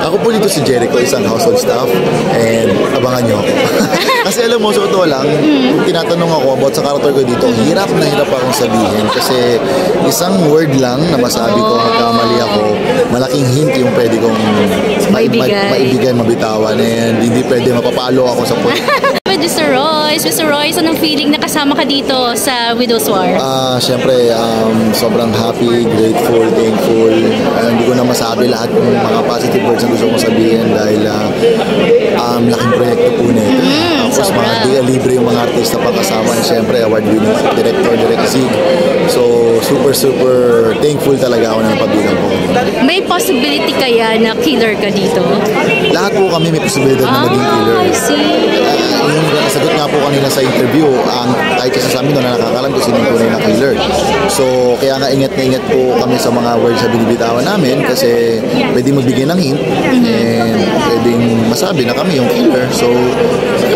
Ako po dito si Jericho, isang household staff, and abangan niyo ako. Kasi alam mo, sa totoo lang, kung tinatanong ako about sa character ko dito, hirap na hirap akong sabihin kasi isang word lang na masabi ko, magkamali ako, malaking hint yung pwede kong maibigay, mabitawan, and hindi pwede mapapalo ako sa point. Mr. Royce, anong feeling na kasama ka dito sa Widow's War? Siyempre, sobrang happy, grateful, thankful. Hindi ko na masabi lahat ng mga positive words na gusto kong sabihin dahil laking proyekto po nito. Tapos mga libre yung mga artista pa kasama. Siyempre, award-winning director, Direk Zig. So, super thankful talaga ako na napabilang po. May possibility kaya na killer ka dito? Lahat po kami may posibilidad na maging killer. I see. Yung sagot nga po kanina sa interview, kahit kasi sa amin na nakakalam kung sino po na killer. So, kaya nga ingat na ingat po kami sa mga words na binibitawan namin kasi pwedeng magbigay ng hint and pwedeng masabi na kami yung killer. So,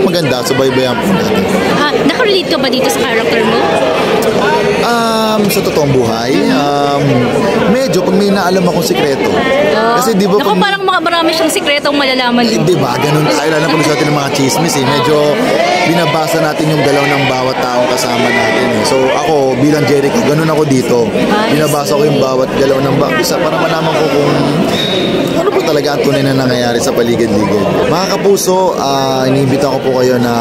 maganda, subaybayan po natin. Nakarelate ka ba dito sa character mo? Sa totoong buhay, medyo pag may naalam akong sikreto. Kasi di ba parang marami siyang sikretong malalaman dito. Di ba? Ganun tayo. Lalo pag sa atin ng mga chismis Medyo binabasa natin yung galaw ng bawat taong kasama natin So ako bilang Jericho, ganun ako dito. Binabasa ko yung bawat galaw ng bawat isa para malaman ko kung ano po talaga ang tunay na nangyayari sa paligid-ligid. Mga kapuso, iniimbita ko po kayo na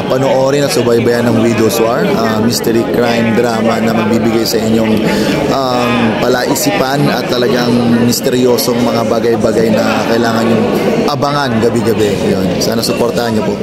panoorin at subaybayan ng Widow's War, mystery crime drama na magbibigay sa inyong palaisipan at talagang misteryosong mga bagay-bagay na kailangan yung abangan gabi-gabi. Yun. Sana suportahan niyo po.